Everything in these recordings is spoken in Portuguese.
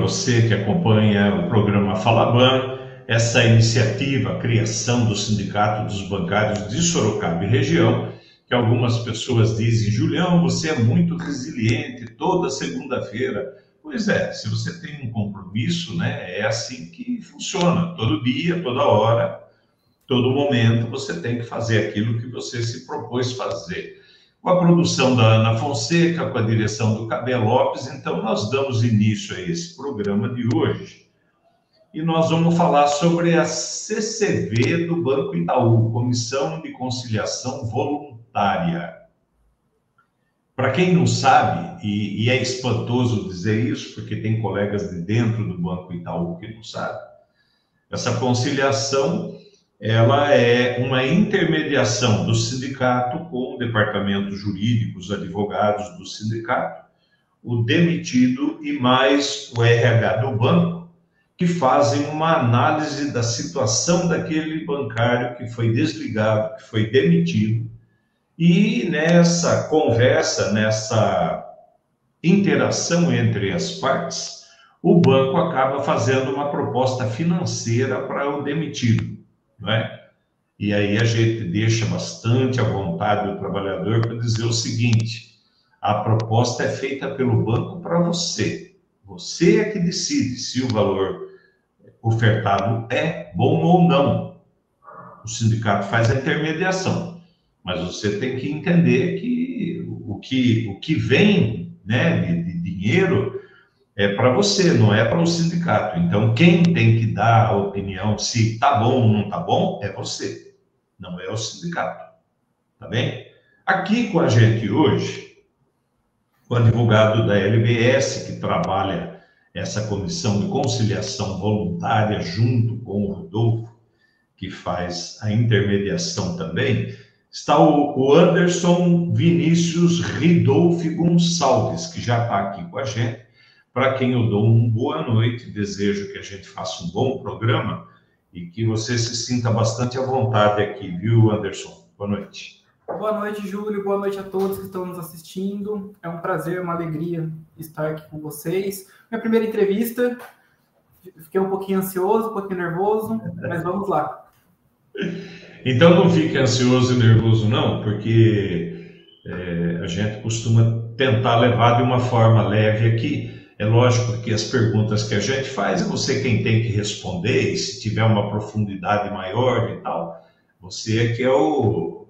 você que acompanha o programa Falaban, essa iniciativa, a criação do Sindicato dos Bancários de Sorocaba e região, que algumas pessoas dizem: Julião, você é muito resiliente, toda segunda-feira. Pois é, se você tem um compromisso, né, é assim que funciona, todo dia, toda hora, todo momento, você tem que fazer aquilo que você se propôs fazer. Com a produção da Ana Fonseca, com a direção do Cabé Lopes, então nós damos início a esse programa de hoje. E nós vamos falar sobre a CCV do Banco Itaú, Comissão de Conciliação Voluntária. Para quem não sabe, e é espantoso dizer isso, porque tem colegas de dentro do Banco Itaú que não sabem, essa conciliação, ela é uma intermediação do sindicato com o departamento jurídico, os advogados do sindicato, o demitido e mais o RH do banco, que fazem uma análise da situação daquele bancário que foi desligado, que foi demitido, e nessa conversa, nessa interação entre as partes, o banco acaba fazendo uma proposta financeira para o demitido, não é? E aí a gente deixa bastante à vontade o trabalhador para dizer o seguinte: a proposta é feita pelo banco para você. Você é que decide se o valor ofertado é bom ou não. O sindicato faz a intermediação, mas você tem que entender que o que vem, né, de dinheiro é para você, não é para o sindicato. Então, quem tem que dar a opinião se está bom ou não está bom é você, não é o sindicato. Tá bem? Aqui com a gente hoje, o advogado da LBS, que trabalha essa comissão de conciliação voluntária junto com o Rodolfo, que faz a intermediação também, está o Anderson Vinícius Ridolfi Gonçalves, que já está aqui com a gente, para quem eu dou uma boa noite, desejo que a gente faça um bom programa e que você se sinta bastante à vontade aqui, viu, Anderson? Boa noite. Boa noite, Júlio. Boa noite a todos que estão nos assistindo. É um prazer, uma alegria estar aqui com vocês. Minha primeira entrevista, fiquei um pouquinho ansioso, um pouquinho nervoso, mas vamos lá. Então não fique ansioso e nervoso não, porque a gente costuma tentar levar de uma forma leve aqui. É lógico que as perguntas que a gente faz é você quem tem que responder, e se tiver uma profundidade maior e tal, você é que é o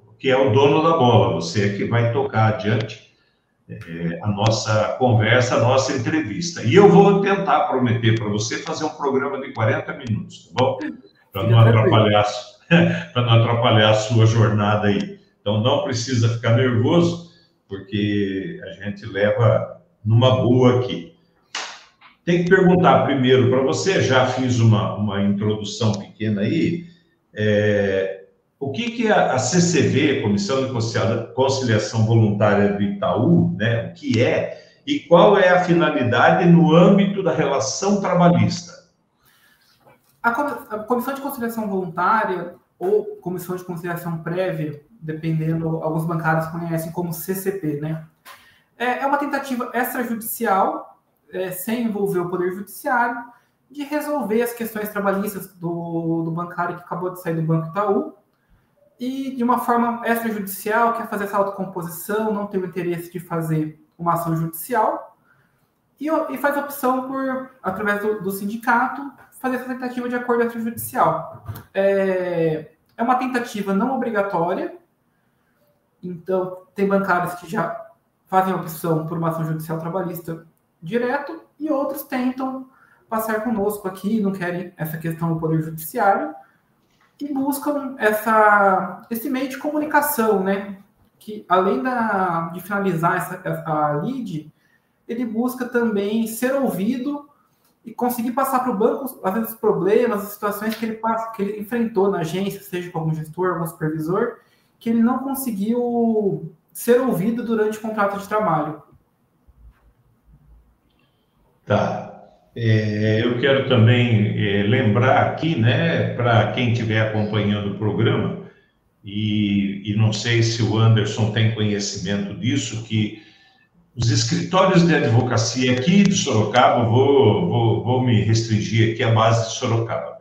dono da bola, você é que vai tocar adiante a nossa conversa, a nossa entrevista. E eu vou tentar prometer para você fazer um programa de 40 minutos, tá bom? Para não atrapalhar a sua jornada aí. Então não precisa ficar nervoso, porque a gente leva numa boa aqui. Tem que perguntar primeiro para você, já fiz uma introdução pequena aí, o que a CCV, Comissão de Conciliação Voluntária do Itaú, né, o que é, e qual é a finalidade no âmbito da relação trabalhista? A Comissão de Conciliação Voluntária, ou Comissão de Conciliação Prévia, dependendo, alguns bancários conhecem como CCP, né? É uma tentativa extrajudicial, sem envolver o Poder Judiciário, de resolver as questões trabalhistas do bancário que acabou de sair do Banco Itaú, e de uma forma extrajudicial, quer fazer essa autocomposição, não tem o interesse de fazer uma ação judicial, e faz a opção por, através do sindicato, fazer essa tentativa de acordo extrajudicial. É uma tentativa não obrigatória, então tem bancários que já fazem a opção por uma ação judicial trabalhista direto, e outros tentam passar conosco aqui, não querem essa questão do Poder Judiciário, e buscam esse meio de comunicação, né? Que além de finalizar essa lead, ele busca também ser ouvido e conseguir passar para o banco, às vezes, os problemas, as situações que ele enfrentou na agência, seja com algum gestor, algum supervisor, que ele não conseguiu ser ouvido durante o contrato de trabalho. Tá. Eu quero também lembrar aqui, né, para quem estiver acompanhando o programa, e não sei se o Anderson tem conhecimento disso, que os escritórios de advocacia aqui de Sorocaba, vou me restringir aqui à base de Sorocaba.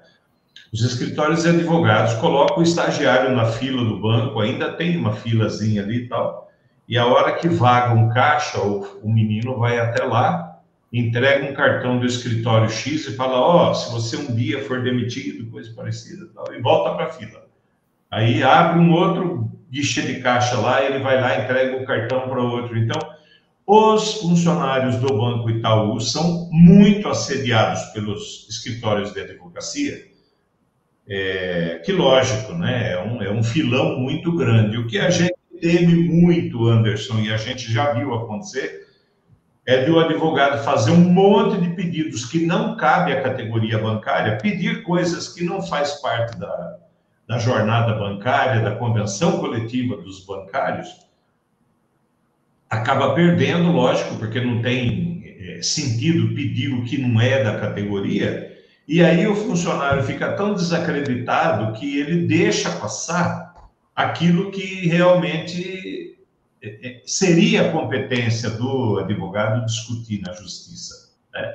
Os escritórios de advogados colocam o estagiário na fila do banco, ainda tem uma filazinha ali e tal, e a hora que vaga um caixa, o menino vai até lá, entrega um cartão do escritório X e fala, ó, se você um dia for demitido, coisa parecida e tal, e volta para a fila. Aí abre um outro guichê de caixa lá, ele vai lá e entrega o cartão para o outro. Então, os funcionários do Banco Itaú são muito assediados pelos escritórios de advocacia, que lógico, né? É um filão muito grande. O que a gente teme muito, Anderson, e a gente já viu acontecer, é de o advogado fazer um monte de pedidos que não cabe à categoria bancária, pedir coisas que não faz parte da jornada bancária, da convenção coletiva dos bancários, acaba perdendo, lógico, porque não tem sentido pedir o que não é da categoria, e aí o funcionário fica tão desacreditado que ele deixa passar aquilo que realmente seria a competência do advogado discutir na justiça, né?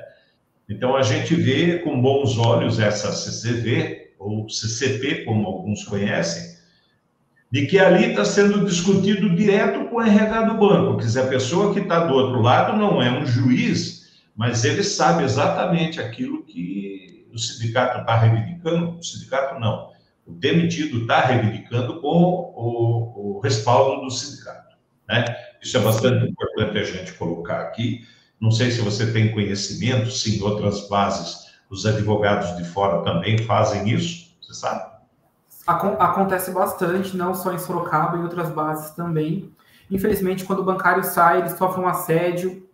Então, a gente vê com bons olhos essa CCV, ou CCP, como alguns conhecem, de que ali está sendo discutido direto com o RH do banco, quer dizer, a pessoa que está do outro lado não é um juiz, mas ele sabe exatamente aquilo que o sindicato está reivindicando, o sindicato não, o demitido está reivindicando com o respaldo do sindicato, né? Isso é bastante importante a gente colocar aqui. Não sei se você tem conhecimento, se em outras bases os advogados de fora também fazem isso, você sabe? Acontece bastante, não só em Sorocaba, em outras bases também. Infelizmente, quando o bancário sai, ele sofre um assédio,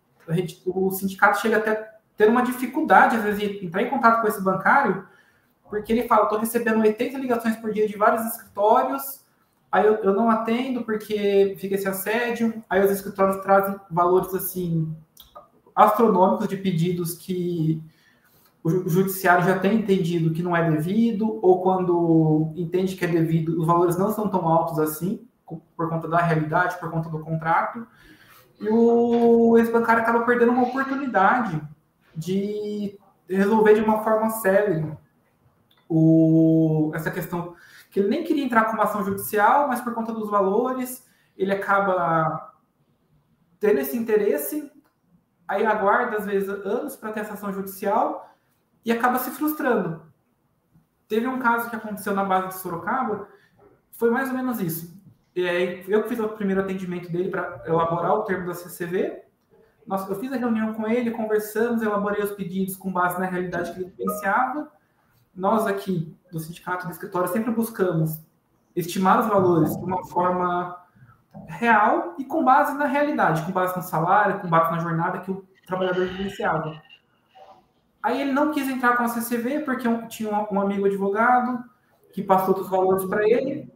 o sindicato chega até a ter uma dificuldade, às vezes, de entrar em contato com esse bancário, porque ele fala, estou recebendo 80 ligações por dia de vários escritórios, aí eu não atendo porque fica esse assédio, aí os escritórios trazem valores, assim, astronômicos de pedidos que o judiciário já tem entendido que não é devido, ou quando entende que é devido, os valores não são tão altos assim, por conta da realidade, por conta do contrato, e o ex-bancário acaba perdendo uma oportunidade de resolver de uma forma célere essa questão, que ele nem queria entrar com uma ação judicial, mas por conta dos valores, ele acaba tendo esse interesse, aí aguarda, às vezes, anos para ter essa ação judicial, e acaba se frustrando. Teve um caso que aconteceu na base de Sorocaba, foi mais ou menos isso. Eu fiz o primeiro atendimento dele para elaborar o termo da CCV. Eu fiz a reunião com ele, conversamos, elaborei os pedidos com base na realidade que ele vivenciava. Nós aqui, do sindicato do escritório, sempre buscamos estimar os valores de uma forma real e com base na realidade, com base no salário, com base na jornada que o trabalhador vivenciava. Aí ele não quis entrar com a CCV porque tinha um amigo advogado que passou dos valores para ele,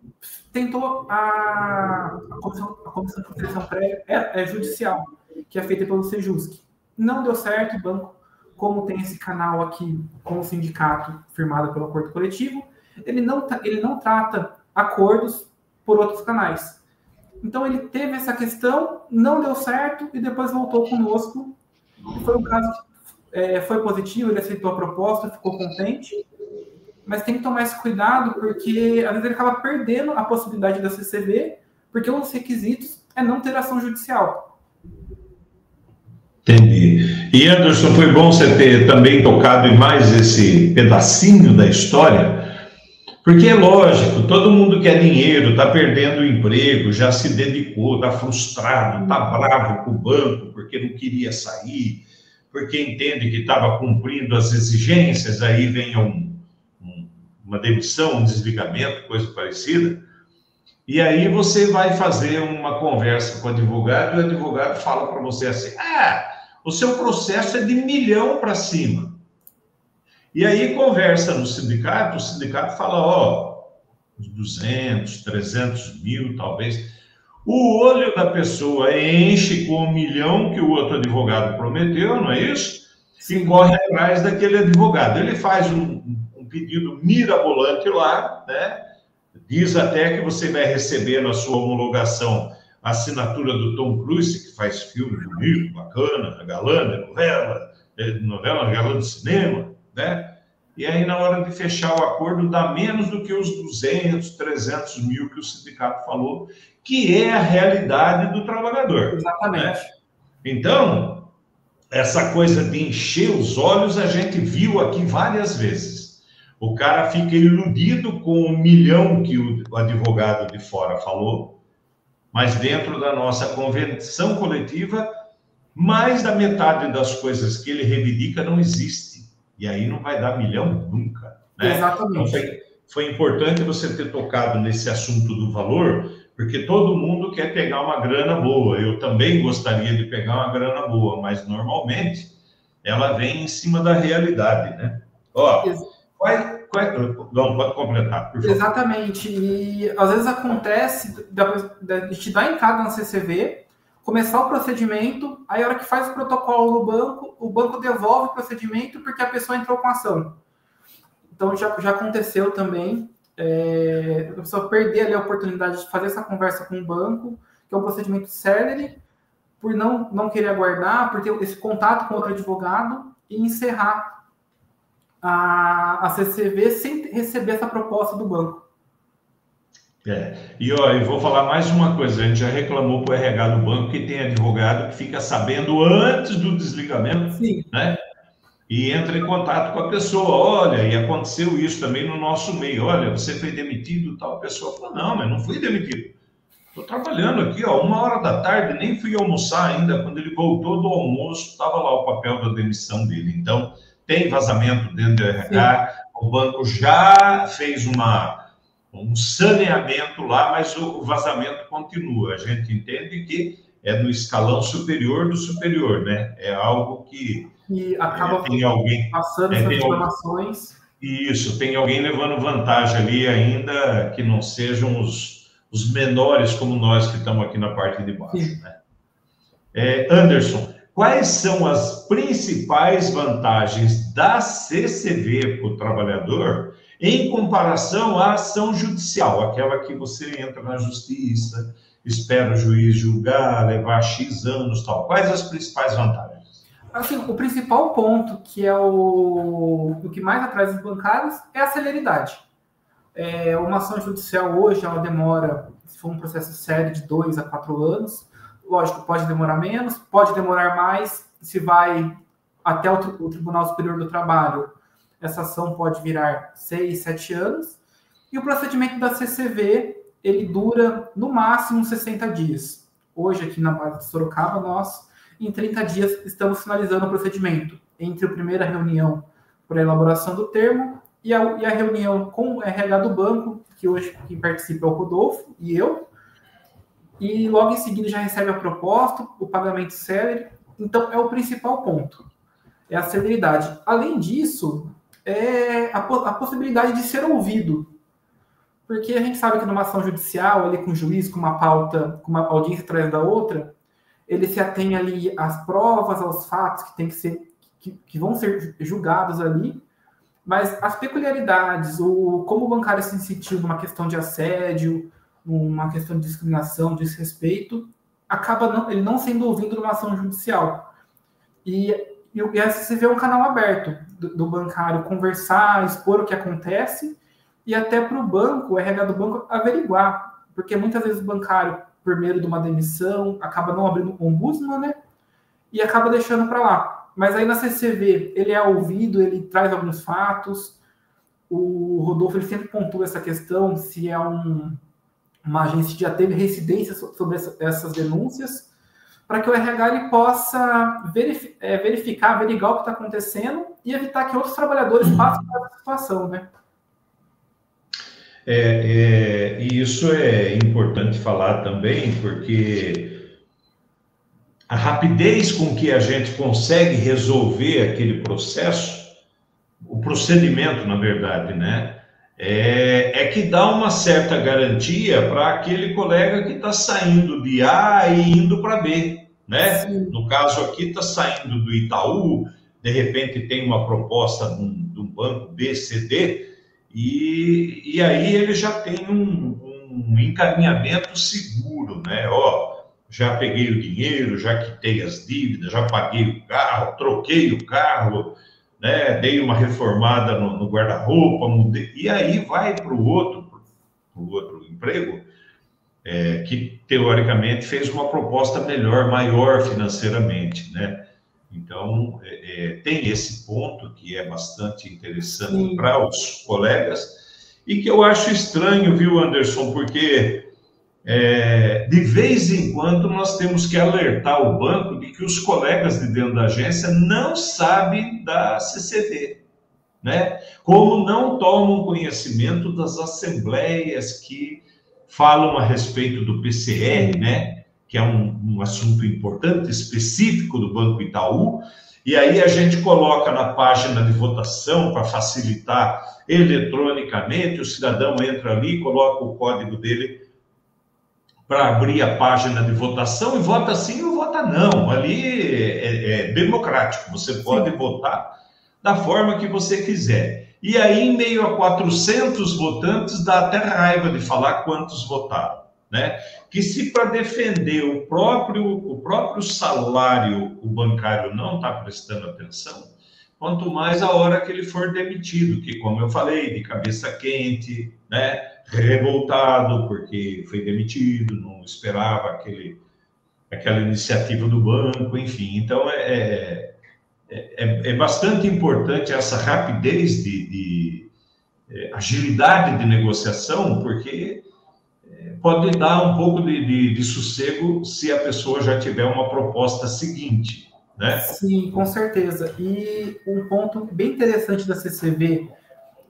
tentou a comissão de conciliação prévia judicial, que é feita pelo Sejusc. Não deu certo, o banco, como tem esse canal aqui com o sindicato firmado pelo acordo coletivo, ele não trata acordos por outros canais. Então ele teve essa questão, não deu certo e depois voltou conosco. Foi um caso que foi positivo, ele aceitou a proposta, ficou contente, mas tem que tomar esse cuidado porque às vezes ele acaba perdendo a possibilidade da CCV, porque um dos requisitos é não ter ação judicial. Entendi. E Anderson, foi bom você ter também tocado em mais esse pedacinho da história, porque é lógico, todo mundo quer dinheiro, está perdendo o emprego, já se dedicou, está frustrado, está bravo com o banco porque não queria sair, porque entende que estava cumprindo as exigências, aí vem uma demissão, um desligamento, coisa parecida, e aí você vai fazer uma conversa com o advogado, e o advogado fala para você assim, o seu processo é de 1 milhão para cima. E aí conversa no sindicato, o sindicato fala, uns 200, 300 mil, talvez. O olho da pessoa enche com 1 milhão que o outro advogado prometeu, não é isso? Sim. E corre atrás daquele advogado. Ele faz um pedido mirabolante lá, né? Diz até que você vai receber na sua homologação a assinatura do Tom Cruise, que faz filme bonito, bacana, galã de novela, galã de cinema, né? E aí, na hora de fechar o acordo, dá menos do que os 200, 300 mil que o sindicato falou, que é a realidade do trabalhador. Exatamente. Né? Então, essa coisa de encher os olhos, a gente viu aqui várias vezes. O cara fica iludido com o 1 milhão que o advogado de fora falou, mas dentro da nossa convenção coletiva, mais da metade das coisas que ele reivindica não existe. E aí não vai dar 1 milhão nunca. Né? Exatamente. Então foi importante você ter tocado nesse assunto do valor, porque todo mundo quer pegar uma grana boa. Eu também gostaria de pegar uma grana boa, mas normalmente ela vem em cima da realidade, né? Ó, não, pode completar, por favor. Exatamente. E às vezes acontece de te dar entrada na CCV, começar o procedimento, aí a hora que faz o protocolo no banco, o banco devolve o procedimento porque a pessoa entrou com a ação. Então já aconteceu também, a pessoa perder ali a oportunidade de fazer essa conversa com o banco, que é um procedimento célere, por não querer aguardar, por ter esse contato com outro advogado e encerrar a CCV sem receber essa proposta do banco. E ó, eu vou falar mais uma coisa, a gente já reclamou para o RH do banco que tem advogado que fica sabendo antes do desligamento, Sim. Né? E entra em contato com a pessoa, olha, e aconteceu isso também no nosso meio, olha, você foi demitido, tal. A pessoa falou, não, mas não fui demitido, estou trabalhando aqui, ó, 1h da tarde, nem fui almoçar ainda, quando ele voltou do almoço, estava lá o papel da demissão dele. Então, tem vazamento dentro do RH, sim. O banco já fez um saneamento lá, mas o vazamento continua. A gente entende que é no escalão superior do superior, né? É algo que acaba tem alguém passando essas informações. Isso, tem alguém levando vantagem ali ainda que não sejam os menores como nós que estamos aqui na parte de baixo, né? Anderson, quais são as principais vantagens da CCV para o trabalhador em comparação à ação judicial, aquela que você entra na justiça, espera o juiz julgar, levar X anos, tal? Quais as principais vantagens? Assim, o principal ponto, que é o que mais atrai os bancários, é a celeridade. Uma ação judicial hoje, ela demora, se for um processo sério, de 2 a 4 anos. Lógico, pode demorar menos, pode demorar mais, se vai até o Tribunal Superior do Trabalho, essa ação pode virar 6, 7 anos, e o procedimento da CCV, ele dura no máximo 60 dias. Hoje, aqui na base de Sorocaba, nós, em 30 dias, estamos finalizando o procedimento, entre a primeira reunião para a elaboração do termo e a reunião com o RH do banco, que hoje quem participa é o Rodolfo e eu, e logo em seguida já recebe a proposta, o pagamento célere. Então, é o principal ponto, é a celeridade. Além disso, a possibilidade de ser ouvido, porque a gente sabe que numa ação judicial, ali com o juiz, com uma pauta, com uma audiência atrás da outra, ele se atém ali às provas, aos fatos que tem que ser, que vão ser julgados ali, mas as peculiaridades, como o bancário se sentiu numa questão de assédio, numa questão de discriminação, desrespeito, acaba ele não sendo ouvido numa ação judicial. E a CCV é um canal aberto do bancário conversar, expor o que acontece, e até para o banco, o RH do banco, averiguar. Porque muitas vezes o bancário, por meio de uma demissão, acaba não abrindo o ombudsman, né? E acaba deixando para lá. Mas aí na CCV, ele é ouvido, ele traz alguns fatos. O Rodolfo ele sempre pontua essa questão, se é uma agência que já teve reincidência sobre essas denúncias, para que o RH ele possa verificar, averiguar o que está acontecendo e evitar que outros trabalhadores passem por essa situação, né? E isso é importante falar também, porque a rapidez com que a gente consegue resolver aquele processo, o procedimento, na verdade, né? É que dá uma certa garantia para aquele colega que está saindo de A e indo para B, né? Sim. No caso aqui, está saindo do Itaú, de repente tem uma proposta de um banco B, C, D, e aí ele já tem um encaminhamento seguro, né? Ó, já peguei o dinheiro, já quitei as dívidas, já paguei o carro, troquei o carro, né? Dei uma reformada no guarda-roupa, mudei, e aí vai para o outro emprego, que teoricamente fez uma proposta melhor, maior financeiramente, né? Então, tem esse ponto que é bastante interessante para os colegas e que eu acho estranho, viu, Anderson, porque de vez em quando nós temos que alertar o banco de que os colegas de dentro da agência não sabem da CCV, né? Como não tomam conhecimento das assembleias que falam a respeito do PCR, né? Que é um assunto importante, específico do Banco Itaú, e aí a gente coloca na página de votação para facilitar eletronicamente, o cidadão entra ali, coloca o código dele para abrir a página de votação e vota sim ou vota não. Ali é democrático, você pode votar da forma que você quiser. E aí, em meio a 400 votantes, dá até raiva de falar quantos votaram, né? Que se para defender o próprio salário o bancário não está prestando atenção, quanto mais a hora que ele for demitido, que, como eu falei, de cabeça quente, né? Revoltado porque foi demitido, não esperava aquela iniciativa do banco, enfim. Então, é bastante importante essa rapidez de agilidade de negociação, porque pode dar um pouco de sossego se a pessoa já tiver uma proposta seguinte, né? Sim, com certeza. E um ponto bem interessante da CCV,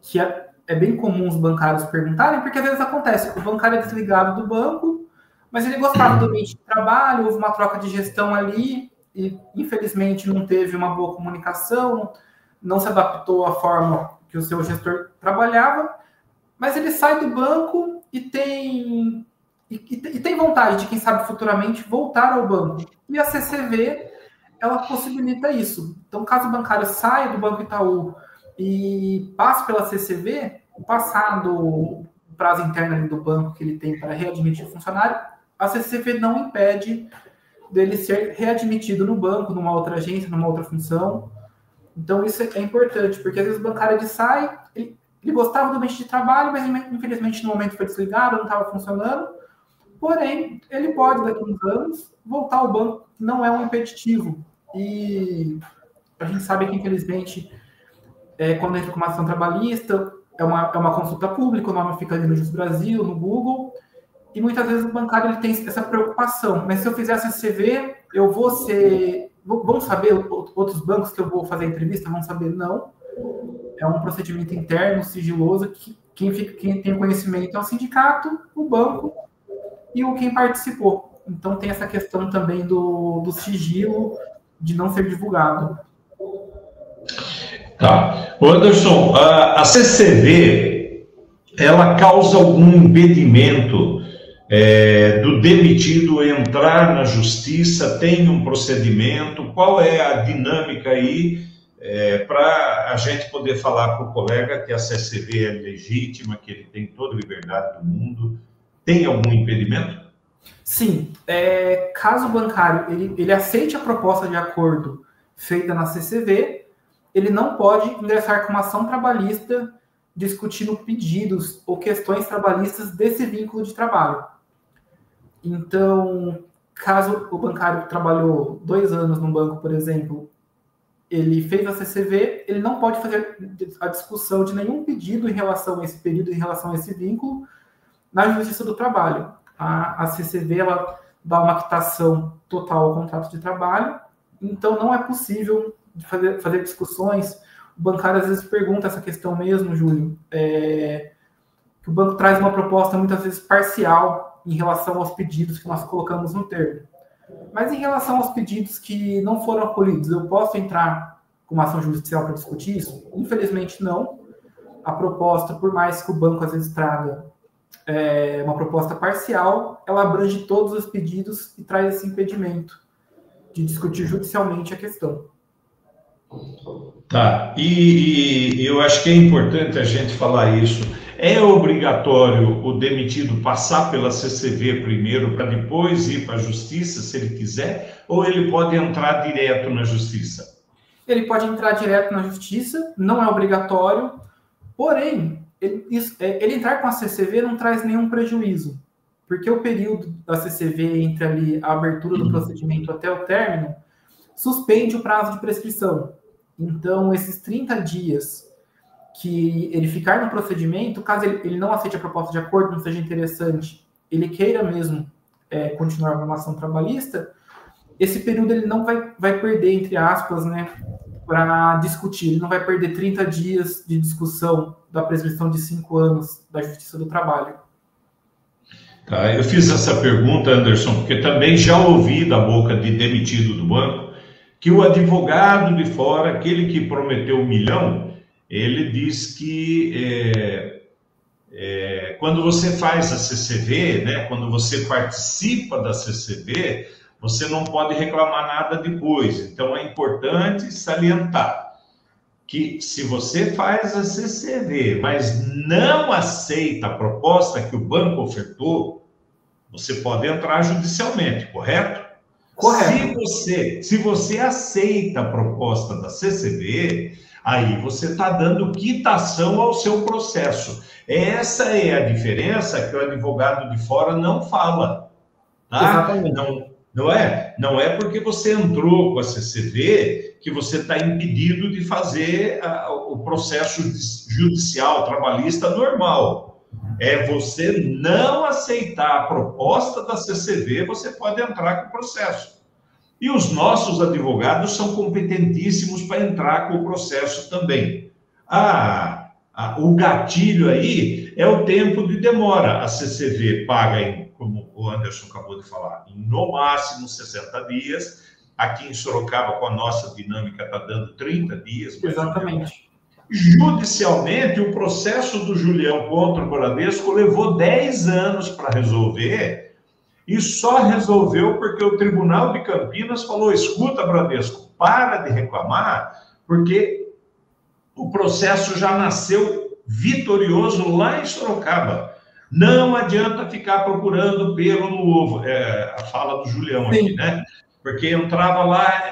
que é bem comum os bancários perguntarem, porque às vezes acontece, o bancário é desligado do banco, mas ele gostava do ambiente de trabalho, houve uma troca de gestão ali, e infelizmente não teve uma boa comunicação, não se adaptou à forma que o seu gestor trabalhava, mas ele sai do banco e tem vontade de, quem sabe futuramente, voltar ao banco. E a CCV, ela possibilita isso. Então, caso o bancário saia do Banco Itaú e passe pela CCV, passado o prazo interno do banco que ele tem para readmitir o funcionário, a CCV não impede dele ser readmitido no banco, numa outra agência, numa outra função. Então, isso é importante, porque às vezes o bancário ele sai, ele gostava do ambiente de trabalho, mas infelizmente no momento foi desligado, não estava funcionando. Porém, ele pode, daqui a uns anos, voltar ao banco, que não é um impeditivo. E a gente sabe que, infelizmente, quando entra com uma ação trabalhista, é uma consulta pública, o nome fica ali no Justiça Brasil, no Google, e muitas vezes o bancário ele tem essa preocupação. Mas se eu fizer CCV, eu vou ser... Vão saber outros bancos que eu vou fazer entrevista? Vão saber? Não. É um procedimento interno, sigiloso, que quem tem conhecimento é o sindicato, o banco e quem participou. Então tem essa questão também do sigilo, de não ser divulgado. Tá. Anderson, a CCV, ela causa algum impedimento do demitido entrar na justiça? Tem um procedimento? Qual é a dinâmica aí para a gente poder falar para o colega que a CCV é legítima, que ele tem toda a liberdade do mundo? Tem algum impedimento? Sim. Caso o bancário ele aceite a proposta de acordo feita na CCV, ele não pode ingressar com uma ação trabalhista discutindo pedidos ou questões trabalhistas desse vínculo de trabalho. Então, caso o bancário trabalhou 2 anos no banco, por exemplo, ele fez a CCV, ele não pode fazer a discussão de nenhum pedido em relação a esse período, em relação a esse vínculo, na Justiça do Trabalho. A CCV ela dá uma quitação total ao contrato de trabalho, então não é possível fazer discussões. O bancário às vezes pergunta essa questão mesmo, Júlio, que o banco traz uma proposta muitas vezes parcial em relação aos pedidos que nós colocamos no termo. Mas em relação aos pedidos que não foram acolhidos, eu posso entrar com uma ação judicial para discutir isso? Infelizmente não. A proposta, por mais que o banco às vezes traga uma proposta parcial, ela abrange todos os pedidos e traz esse impedimento de discutir judicialmente a questão. Tá, e eu acho que é importante a gente falar isso. É obrigatório o demitido passar pela CCV primeiro para depois ir para a justiça, se ele quiser, ou ele pode entrar direto na justiça? Ele pode entrar direto na justiça, não é obrigatório, porém, ele entrar com a CCV não traz nenhum prejuízo, porque o período da CCV entre ali a abertura do procedimento até o término suspende o prazo de prescrição. Então, esses 30 dias que ele ficar no procedimento, caso ele não aceite a proposta de acordo, não seja interessante, ele queira mesmo continuar a formação trabalhista, esse período ele não vai perder, entre aspas, né, para discutir. Ele não vai perder 30 dias de discussão da prescrição de 5 anos da Justiça do Trabalho. Tá, eu fiz essa pergunta, Anderson, porque também já ouvi da boca de demitido do banco que o advogado de fora, aquele que prometeu 1 milhão, ele diz que quando você faz a CCV, né, quando você participa da CCV, você não pode reclamar nada depois. Então, é importante salientar que se você faz a CCV, mas não aceita a proposta que o banco ofertou, você pode entrar judicialmente, correto? Correto. Se você aceita a proposta da CCV, aí você está dando quitação ao seu processo. Essa é a diferença que o advogado de fora não fala. Tá? Exatamente. Não é porque você entrou com a CCV que você está impedido de fazer o processo judicial, trabalhista normal. É você não aceitar a proposta da CCV, você pode entrar com o processo. E os nossos advogados são competentíssimos para entrar com o processo também. O gatilho aí é o tempo de demora. A CCV paga, como o Anderson acabou de falar, em no máximo 60 dias. Aqui em Sorocaba, com a nossa dinâmica, está dando 30 dias. Exatamente. Judicialmente, o processo do Julião contra o Bradesco levou 10 anos para resolver e só resolveu porque o Tribunal de Campinas falou: escuta, Bradesco, para de reclamar, porque o processo já nasceu vitorioso lá em Sorocaba. Não adianta ficar procurando pelo no ovo. A fala do Julião aqui, né? Porque entrava lá,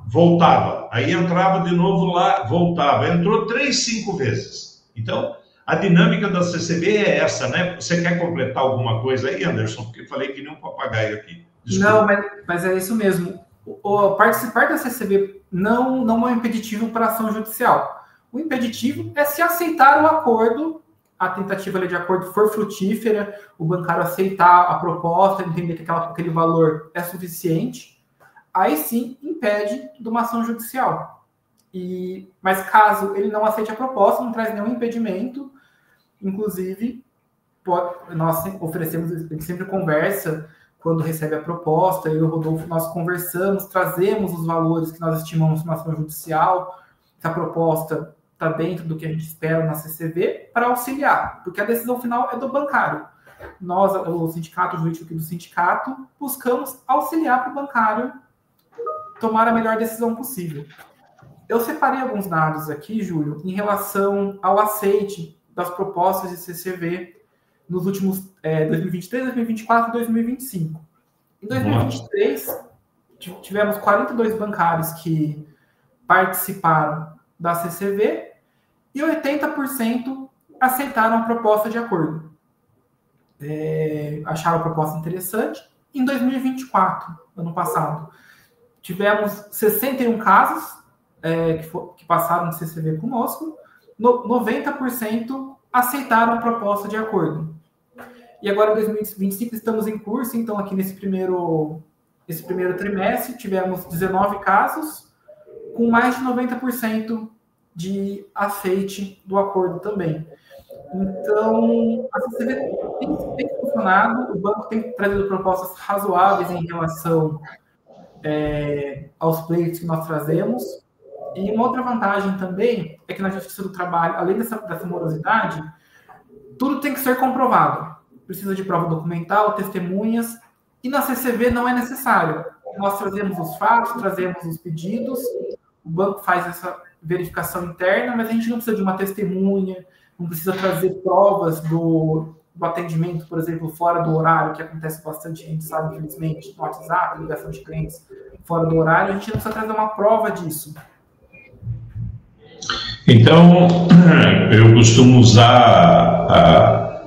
voltava. Aí entrava de novo lá, voltava. Entrou 3, 5 vezes. Então, a dinâmica da CCV é essa, né? Você quer completar alguma coisa aí, Anderson? Porque eu falei que nem um papagaio aqui. Desculpa. Não, mas é isso mesmo. Participar da CCV não é um impeditivo para ação judicial. O impeditivo é se aceitar o acordo, a tentativa de acordo for frutífera, o bancário aceitar a proposta, entender que aquele valor é suficiente, aí sim impede de uma ação judicial. Mas caso ele não aceite a proposta, não traz nenhum impedimento. Inclusive, nós oferecemos, a gente sempre conversa quando recebe a proposta, eu e o Rodolfo, nós conversamos, trazemos os valores que nós estimamos na ação judicial, se a proposta está dentro do que a gente espera na CCV, para auxiliar, porque a decisão final é do bancário. Nós, o sindicato, o jurídico aqui do sindicato, buscamos auxiliar para o bancário tomar a melhor decisão possível. Eu separei alguns dados aqui, Júlio, em relação ao aceite das propostas de CCV nos últimos 2023, 2024 e 2025. Em 2023, tivemos 42 bancários que participaram da CCV e 80% aceitaram a proposta de acordo. Acharam a proposta interessante. Em 2024, ano passado, tivemos 61 casos que passaram de CCV conosco, 90% aceitaram a proposta de acordo. E agora, em 2025, estamos em curso, então aqui nesse primeiro trimestre, tivemos 19 casos, com mais de 90% de aceite do acordo também. Então, a CCV tem funcionado, o banco tem trazido propostas razoáveis em relação aos pleitos que nós trazemos. E uma outra vantagem também é que na Justiça do Trabalho, além dessa morosidade, tudo tem que ser comprovado. Precisa de prova documental, testemunhas, e na CCV não é necessário. Nós trazemos os fatos, trazemos os pedidos, o banco faz verificação interna, mas a gente não precisa de uma testemunha, não precisa trazer provas do atendimento, por exemplo, fora do horário, que acontece bastante, a gente sabe, infelizmente, no WhatsApp, ligação de clientes fora do horário, a gente não precisa trazer uma prova disso. Então, eu costumo usar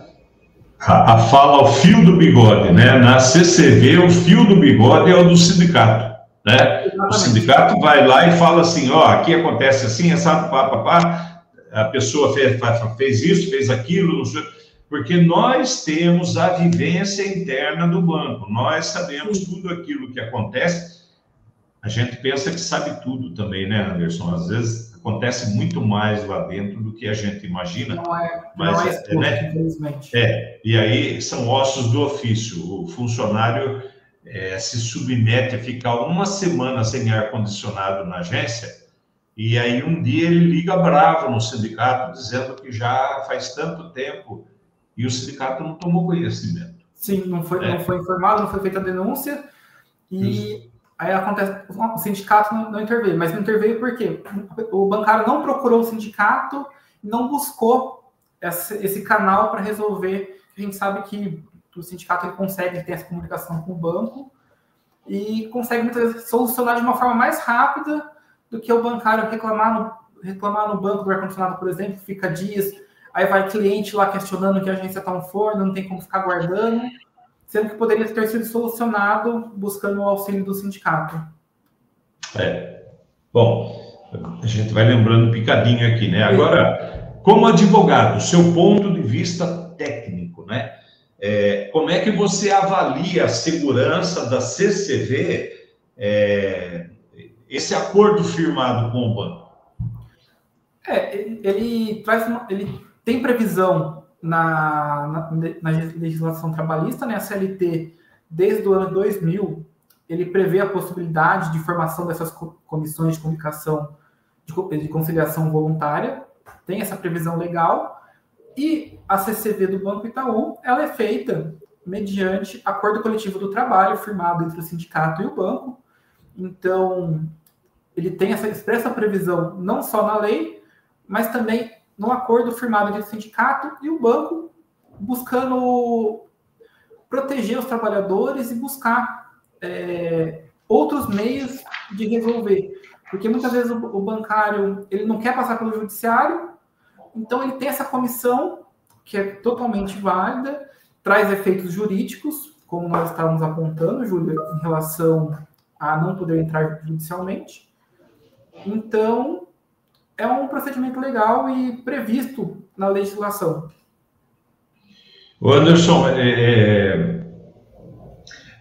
a fala ao fio do bigode, né? Na CCV, o fio do bigode é o do sindicato, né? O sindicato vai lá e fala assim, ó, aqui acontece assim, essa a pessoa fez isso, fez aquilo, porque nós temos a vivência interna do banco, nós sabemos tudo aquilo que acontece. A gente pensa que sabe tudo também, né, Anderson? Às vezes acontece muito mais lá dentro do que a gente imagina. Não é exposto, né? Infelizmente. E aí são ossos do ofício. O funcionário se submete a ficar uma semana sem ar-condicionado na agência, e aí um dia ele liga bravo no sindicato, dizendo que já faz tanto tempo, e o sindicato não tomou conhecimento. Sim, não foi informado, não foi feita a denúncia, e aí acontece, o sindicato não interveio, mas não interveio por quê? O bancário não procurou o sindicato, não buscou esse canal para resolver. A gente sabe que o sindicato ele consegue ter essa comunicação com o banco e consegue muitas vezes solucionar de uma forma mais rápida do que o bancário reclamar no banco do ar-condicionado, por exemplo, fica dias, aí vai cliente lá questionando que a agência está um forno, não tem como ficar guardando, sendo que poderia ter sido solucionado buscando o auxílio do sindicato. Bom, a gente vai lembrando picadinho aqui, né? Agora, como advogado, seu ponto de vista técnico, né? Como é que você avalia a segurança da CCV, esse acordo firmado com o banco? Ele tem previsão na legislação trabalhista, né? A CLT, desde o ano 2000, ele prevê a possibilidade de formação dessas comissões de comunicação de conciliação voluntária, tem essa previsão legal, e a CCV do Banco Itaú, ela é feita mediante acordo coletivo do trabalho firmado entre o sindicato e o banco. Então, ele tem essa expressa previsão não só na lei, mas também no acordo firmado entre o sindicato e o banco, buscando proteger os trabalhadores e buscar outros meios de resolver. Porque muitas vezes o bancário ele não quer passar pelo judiciário, então ele tem essa comissão que é totalmente válida, traz efeitos jurídicos, como nós estávamos apontando, Júlia, em relação a não poder entrar judicialmente. Então, é um procedimento legal e previsto na legislação. Anderson,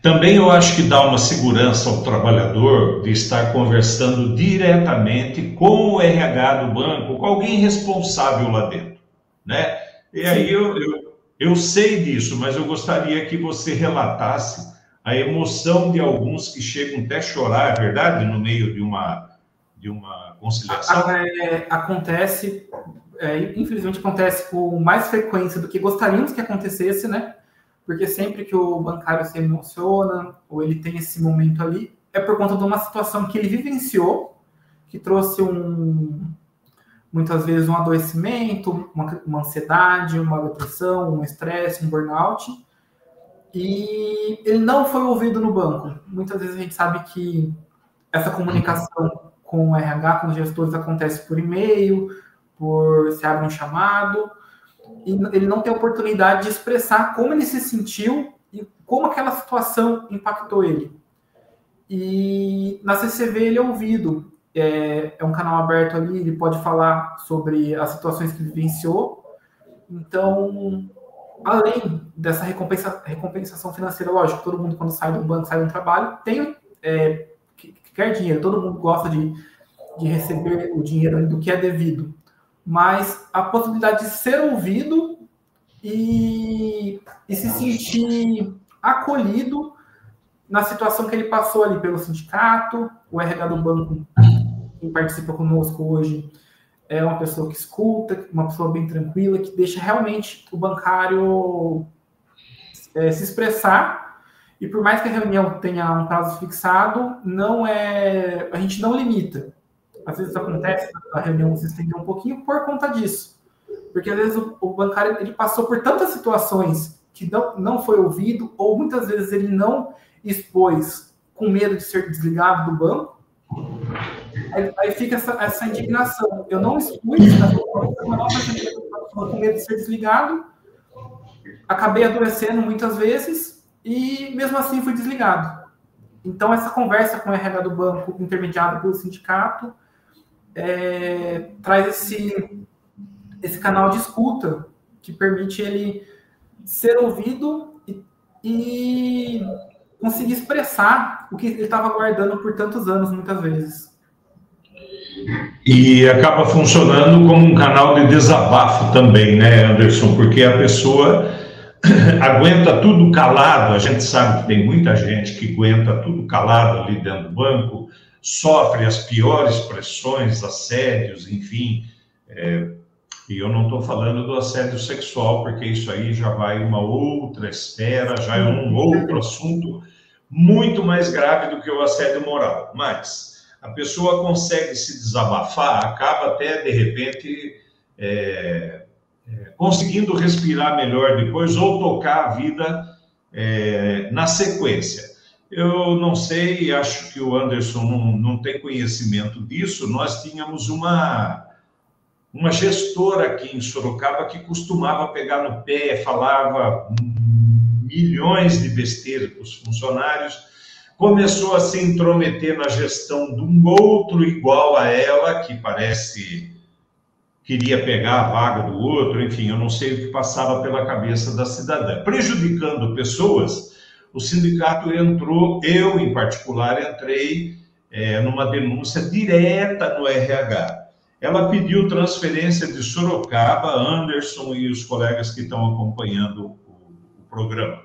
também eu acho que dá uma segurança ao trabalhador de estar conversando diretamente com o RH do banco, com alguém responsável lá dentro, né? E Sim. Aí eu sei disso, mas eu gostaria que você relatasse a emoção de alguns que chegam até a chorar, é verdade, no meio de uma conciliação? Acontece, infelizmente acontece com mais frequência do que gostaríamos que acontecesse, né? Porque sempre que o bancário se emociona, ou ele tem esse momento ali, é por conta de uma situação que ele vivenciou, que trouxe muitas vezes um adoecimento, uma ansiedade, uma depressão, um estresse, um burnout, e ele não foi ouvido no banco. Muitas vezes a gente sabe que essa comunicação com o RH, com os gestores, acontece por e-mail, se abre um chamado, e ele não tem oportunidade de expressar como ele se sentiu e como aquela situação impactou ele. E na CCV ele é ouvido, é um canal aberto ali, ele pode falar sobre as situações que ele vivenciou. Então, além dessa recompensação financeira, lógico, todo mundo quando sai do banco, sai do trabalho, quer dinheiro, todo mundo gosta de receber o dinheiro do que é devido. Mas a possibilidade de ser ouvido e se sentir acolhido na situação que ele passou ali pelo sindicato, o RH do banco, quem participa conosco hoje, é uma pessoa que escuta, uma pessoa bem tranquila, que deixa realmente o bancário se expressar, e por mais que a reunião tenha um prazo fixado, a gente não limita. às vezes acontece a reunião se estender um pouquinho por conta disso. Porque às vezes o bancário ele passou por tantas situações que não foi ouvido, ou muitas vezes ele não expôs com medo de ser desligado do banco. Aí fica essa indignação. Eu não expus com medo de ser desligado, acabei adoecendo muitas vezes e mesmo assim fui desligado. Então essa conversa com o RH do banco, intermediado pelo sindicato, traz esse canal de escuta que permite ele ser ouvido e conseguir expressar o que ele estava guardando por tantos anos, muitas vezes. E acaba funcionando como um canal de desabafo também, né, Anderson? Porque a pessoa aguenta tudo calado. A gente sabe que tem muita gente que aguenta tudo calado ali dentro do banco, sofre as piores pressões, assédios, enfim. E eu não estou falando do assédio sexual, porque isso aí já vai uma outra esfera, já é um outro assunto muito mais grave do que o assédio moral. Mas a pessoa consegue se desabafar, acaba até, de repente, conseguindo respirar melhor depois ou tocar a vida na sequência. Eu não sei, acho que o Anderson não tem conhecimento disso. Nós tínhamos uma gestora aqui em Sorocaba que costumava pegar no pé, falava milhões de besteiras para os funcionários, começou a se intrometer na gestão de um outro igual a ela, que parece queria pegar a vaga do outro, enfim, eu não sei o que passava pela cabeça da cidadã. Prejudicando pessoas, o sindicato entrou, eu em particular entrei numa denúncia direta no RH. Ela pediu transferência de Sorocaba, Anderson e os colegas que estão acompanhando o programa.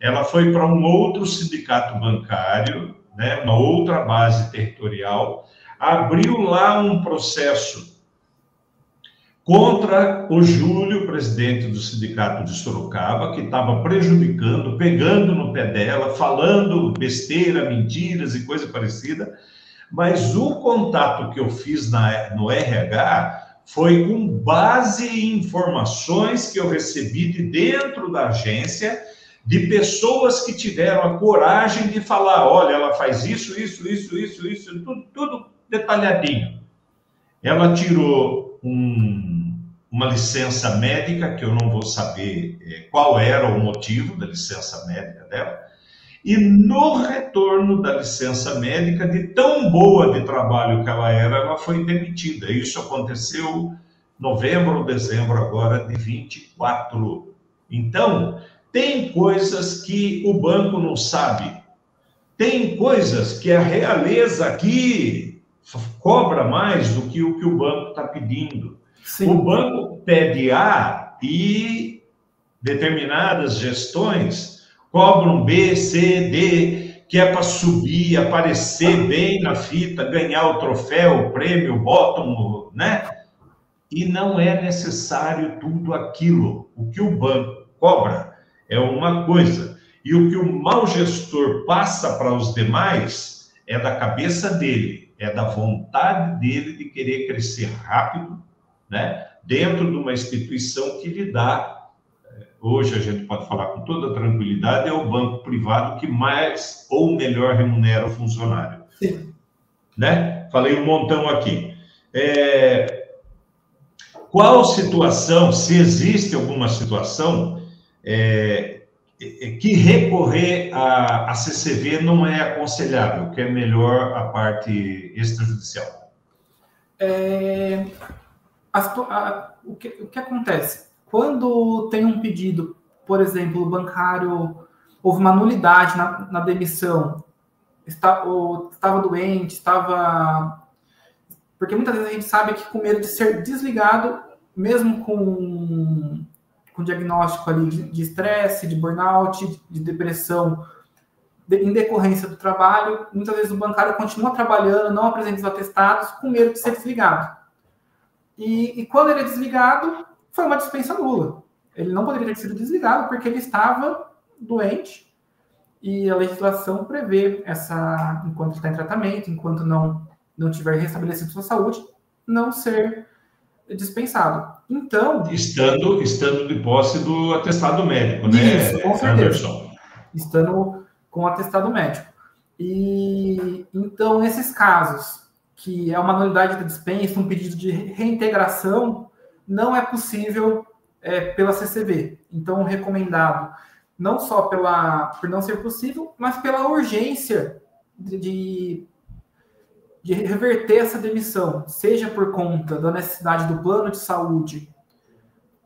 Ela foi para um outro sindicato bancário, né, uma outra base territorial, abriu lá um processo contra o Júlio, presidente do sindicato de Sorocaba, que estava prejudicando, pegando no pé dela, falando besteira, mentiras e coisa parecida. Mas o contato que eu fiz no RH foi com base em informações que eu recebi de dentro da agência, de pessoas que tiveram a coragem de falar, olha, ela faz isso, tudo detalhadinho. Ela tirou uma licença médica, que eu não vou saber qual era o motivo da licença médica dela, e no retorno da licença médica, de tão boa de trabalho que ela era, ela foi demitida. Isso aconteceu em novembro ou dezembro agora de 24. Então, tem coisas que o banco não sabe. Tem coisas que a realeza aqui cobra mais do que o que o banco está pedindo. Sim. O banco pede A e determinadas gestões cobram B, C, D, que é para subir, aparecer bem na fita, ganhar o troféu, o prêmio, bottom, né? E não é necessário tudo aquilo. O que o banco cobra é uma coisa, e o que o mau gestor passa para os demais é da cabeça dele, é da vontade dele de querer crescer rápido, né? Dentro de uma instituição que lhe dá. Hoje a gente pode falar com toda tranquilidade, é o banco privado que mais ou melhor remunera o funcionário. Sim. Né? Falei um montão aqui. Qual situação, se existe alguma situação, que recorrer a CCV não é aconselhável, que é melhor a parte extrajudicial? O que acontece? Quando tem um pedido, por exemplo, o bancário, houve uma nulidade na demissão, estava doente, porque muitas vezes a gente sabe que com medo de ser desligado, mesmo com diagnóstico ali de estresse, de burnout, de depressão, em decorrência do trabalho, muitas vezes o bancário continua trabalhando, não apresenta os atestados, com medo de ser desligado. E quando ele é desligado, foi uma dispensa nula. Ele não poderia ter sido desligado porque ele estava doente e a legislação prevê enquanto está em tratamento, enquanto não não tiver restabelecido sua saúde, não ser dispensado. Então... Estando de posse do atestado médico, isso, né, com certeza. Anderson? Estando com o atestado médico. E então, nesses casos, que é uma nulidade da dispensa, um pedido de reintegração, não é possível pela CCV. Então, recomendado não só por não ser possível, mas pela urgência de reverter essa demissão, seja por conta da necessidade do plano de saúde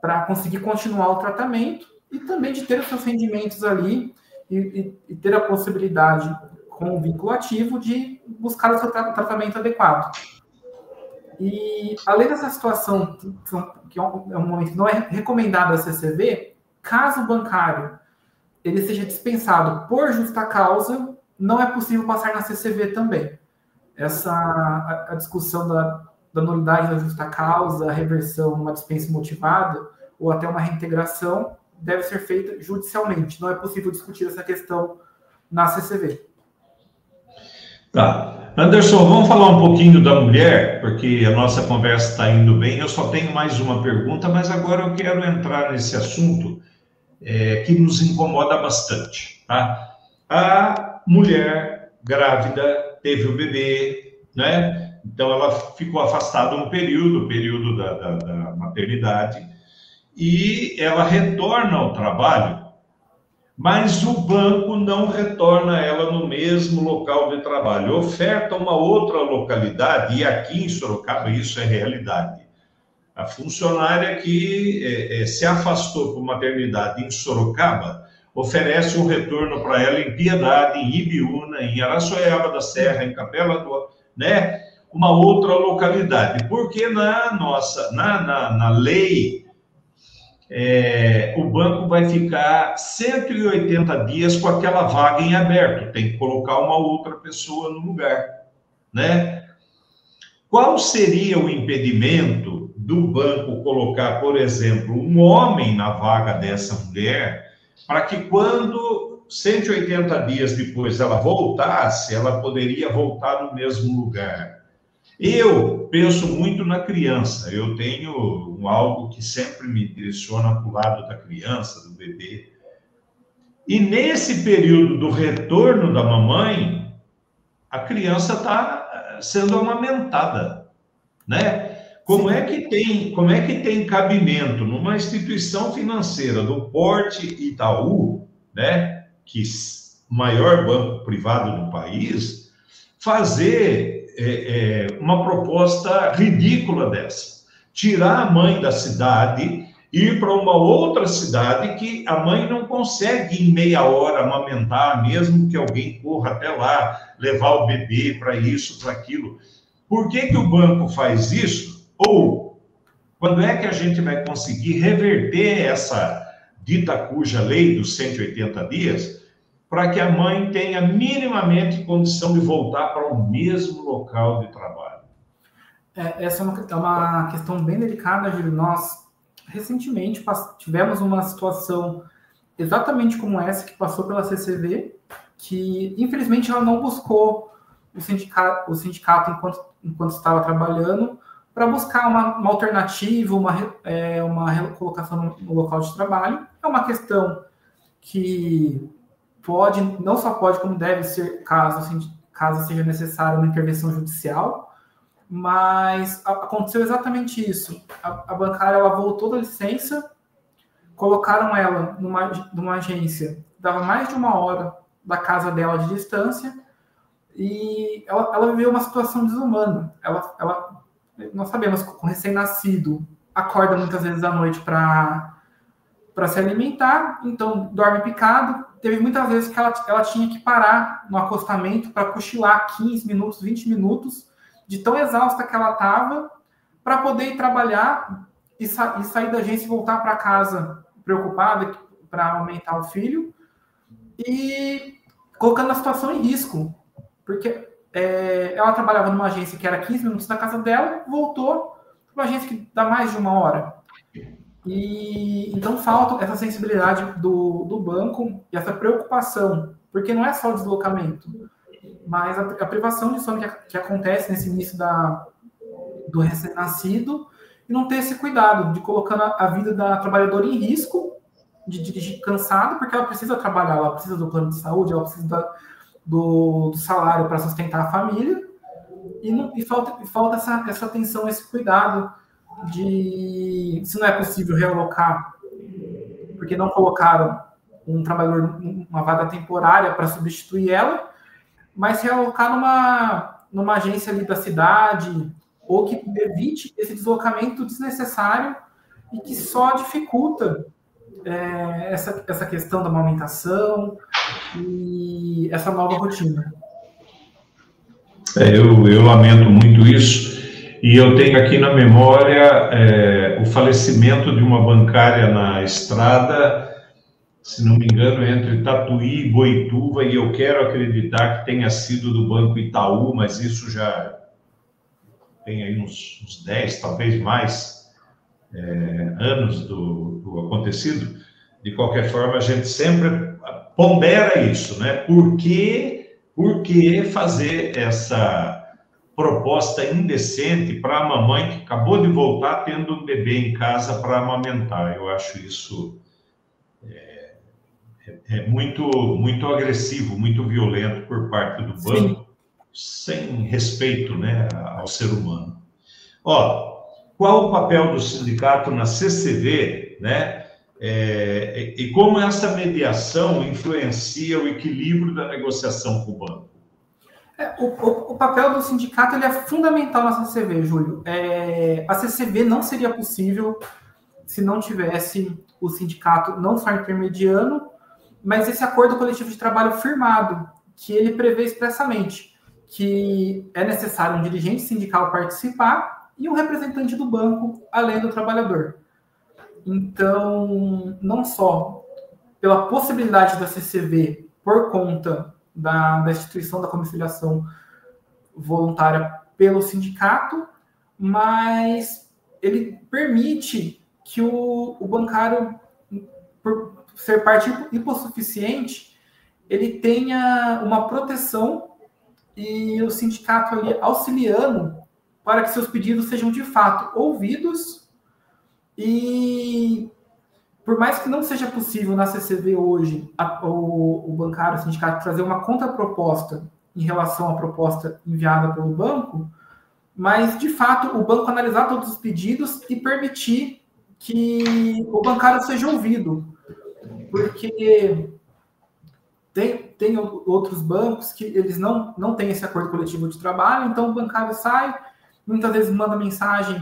para conseguir continuar o tratamento e também de ter os seus rendimentos ali e ter a possibilidade, com o vínculo ativo, de buscar o seu tratamento adequado. E, além dessa situação, que é um momento que não é recomendado a CCV, caso o bancário ele seja dispensado por justa causa, não é possível passar na CCV também. A discussão da nulidade da justa causa, a reversão numa dispensa motivada, ou até uma reintegração, deve ser feita judicialmente. Não é possível discutir essa questão na CCV. Tá. Anderson, vamos falar um pouquinho da mulher, porque a nossa conversa está indo bem. Eu só tenho mais uma pergunta, mas agora eu quero entrar nesse assunto que nos incomoda bastante. Tá? A mulher grávida teve o bebê, né? Então ela ficou afastada um período, o período da maternidade, e ela retorna ao trabalho, mas o banco não retorna ela no mesmo local de trabalho, oferta uma outra localidade, e aqui em Sorocaba isso é realidade. A funcionária que se afastou por maternidade em Sorocaba oferece um retorno para ela em Piedade, em Ibiúna, em Araçoiaba da Serra, em Capela do... né? Uma outra localidade, porque na lei o banco vai ficar 180 dias com aquela vaga em aberto, tem que colocar uma outra pessoa no lugar, né? Qual seria o impedimento do banco colocar, por exemplo, um homem na vaga dessa mulher, para que quando 180 dias depois ela voltasse, ela poderia voltar no mesmo lugar? Eu penso muito na criança, eu tenho algo que sempre me direciona para o lado da criança, do bebê. E nesse período do retorno da mamãe, a criança está sendo amamentada, né? Como é que tem cabimento numa instituição financeira do porte Itaú, né, que maior banco privado do país, fazer uma proposta ridícula dessa? Tirar a mãe da cidade, ir para uma outra cidade que a mãe não consegue em meia hora amamentar, mesmo que alguém corra até lá, levar o bebê para isso, para aquilo. Por que o banco faz isso? Ou quando é que a gente vai conseguir reverter essa dita cuja lei dos 180 dias, para que a mãe tenha minimamente condição de voltar para o mesmo local de trabalho? Essa é uma questão bem delicada, Júlio. Nós, recentemente, tivemos uma situação exatamente como essa, que passou pela CCV, que, infelizmente, ela não buscou o sindicato enquanto estava trabalhando, para buscar uma alternativa, uma recolocação no local de trabalho. É uma questão que não só pode, como deve ser, caso seja necessária uma intervenção judicial, mas aconteceu exatamente isso. A bancária ela voltou da licença, colocaram ela numa agência, dava mais de 1 hora da casa dela de distância, e ela viveu uma situação desumana. Nós sabemos que com recém-nascido acorda muitas vezes à noite para se alimentar, então dorme picado. Teve muitas vezes que ela tinha que parar no acostamento para cochilar 15 minutos, 20 minutos, de tão exausta que ela estava, para poder ir trabalhar e sair da agência e voltar para casa preocupada para aumentar o filho, e colocando a situação em risco, porque ela trabalhava numa agência que era 15 minutos da casa dela, voltou para uma agência que dá mais de 1 hora. E então falta essa sensibilidade do banco e essa preocupação, porque não é só o deslocamento. mas a privação de sono que acontece nesse início do recém-nascido e não ter esse cuidado de colocando a vida da trabalhadora em risco, de dirigir cansado, porque ela precisa trabalhar, ela precisa do plano de saúde, ela precisa do salário para sustentar a família, e falta essa atenção, esse cuidado de, se não é possível realocar, porque não colocaram um trabalhador, uma vaga temporária para substituir ela, mas realocar numa agência ali da cidade, ou que evite esse deslocamento desnecessário e que só dificulta essa questão da amamentação e essa nova rotina. Eu lamento muito isso, e eu tenho aqui na memória o falecimento de uma bancária na estrada, se não me engano, entre Tatuí e Boituva, e eu quero acreditar que tenha sido do Banco Itaú, mas isso já tem aí uns 10, talvez mais, anos do acontecido. De qualquer forma, a gente sempre pondera isso, né? Por que fazer essa proposta indecente para a mamãe que acabou de voltar tendo um bebê em casa para amamentar? Eu acho isso muito, muito agressivo, muito violento por parte do banco, sem respeito, né, ao ser humano. Qual o papel do sindicato na CCV, né? E como essa mediação influencia o equilíbrio da negociação com o banco? O papel do sindicato ele é fundamental na CCV, Júlio. A CCV não seria possível se não tivesse o sindicato não só intermediando, mas esse acordo coletivo de trabalho firmado, que ele prevê expressamente que é necessário um dirigente sindical participar e um representante do banco, além do trabalhador. Então, não só pela possibilidade da CCV, por conta da instituição da conciliação voluntária pelo sindicato, mas ele permite que o bancário, por ser parte hipossuficiente, ele tenha uma proteção e o sindicato ali auxiliando para que seus pedidos sejam de fato ouvidos. E por mais que não seja possível na CCV hoje o bancário, o sindicato, trazer uma contraproposta em relação à proposta enviada pelo banco, mas de fato o banco analisar todos os pedidos e permitir que o bancário seja ouvido, porque tem outros bancos que eles não têm esse acordo coletivo de trabalho, então o bancário sai, muitas vezes manda mensagem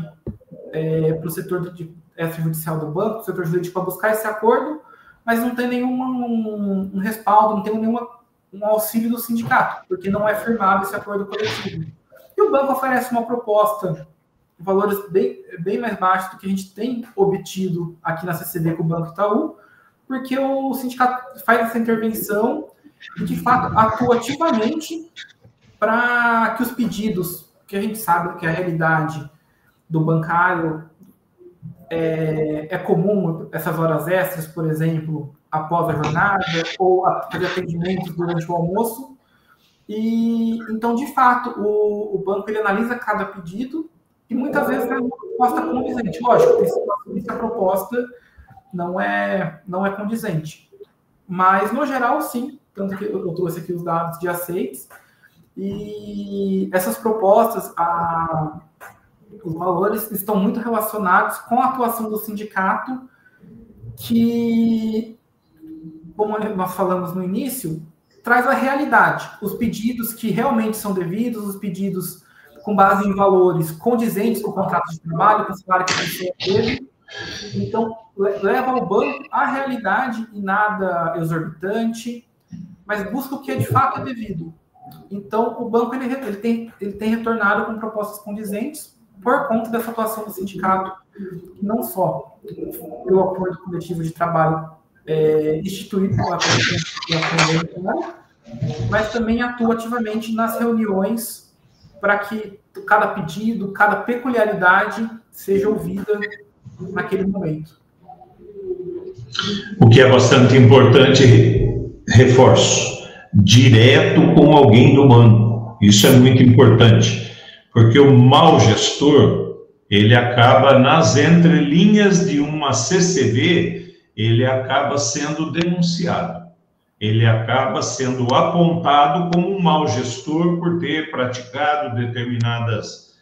para o setor extrajudicial do banco, para o setor jurídico, para buscar esse acordo, mas não tem nenhum respaldo, não tem nenhum auxílio do sindicato, porque não é firmado esse acordo coletivo. E o banco oferece uma proposta de valores bem mais baixos do que a gente tem obtido aqui na CCV com o Banco Itaú, porque o sindicato faz essa intervenção e, de fato, atua ativamente para que os pedidos, que a gente sabe que a realidade do bancário é comum, essas horas extras, por exemplo, após a jornada, ou fazer atendimentos durante o almoço. E, então, de fato, o banco ele analisa cada pedido e muitas vezes é uma proposta condizente. Lógico, essa proposta não é condizente. Mas, no geral, sim. Tanto que eu trouxe aqui os dados de aceites. E essas propostas, os valores estão muito relacionados com a atuação do sindicato, que, como nós falamos no início, traz a realidade. Os pedidos que realmente são devidos, os pedidos com base em valores condizentes com o contrato de trabalho, com o salário que a pessoa teve. Então, leva ao banco a realidade e nada exorbitante, mas busca o que de fato é devido. Então, o banco ele tem retornado com propostas condizentes por conta dessa atuação do sindicato, não só pelo acordo coletivo de trabalho instituído pela Constituição, mas também atua ativamente nas reuniões para que cada pedido, cada peculiaridade seja ouvida naquele momento. O que é bastante importante, reforço, direto com alguém do banco. Isso é muito importante, porque o mau gestor, ele acaba nas entrelinhas de uma CCV, ele acaba sendo denunciado. Ele acaba sendo apontado como um mau gestor por ter praticado determinadas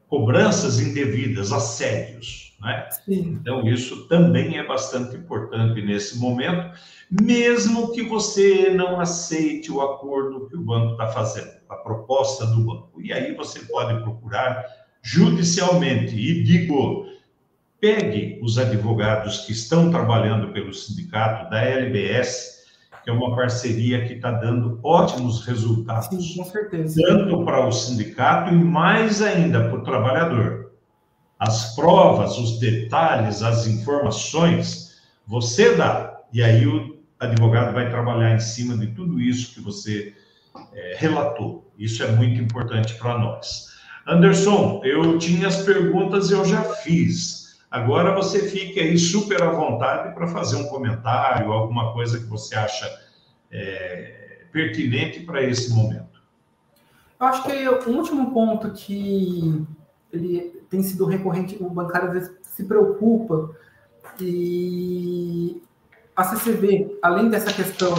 cobranças indevidas, assédios, né? Então, isso também é bastante importante nesse momento, mesmo que você não aceite o acordo que o banco está fazendo, a proposta do banco. E aí você pode procurar judicialmente. E digo, pegue os advogados que estão trabalhando pelo sindicato da LBS, que é uma parceria que está dando ótimos resultados. Sim, com certeza. Tanto para o sindicato e mais ainda para o trabalhador. As provas, os detalhes, as informações, você dá. E aí o advogado vai trabalhar em cima de tudo isso que você relatou. Isso é muito importante para nós. Anderson, eu tinha as perguntas e eu já fiz. Agora você fique aí super à vontade para fazer um comentário, alguma coisa que você acha pertinente para esse momento. Eu acho que o último ponto que ele tem sido recorrente, o bancário às vezes se preocupa, e a CCV, além dessa questão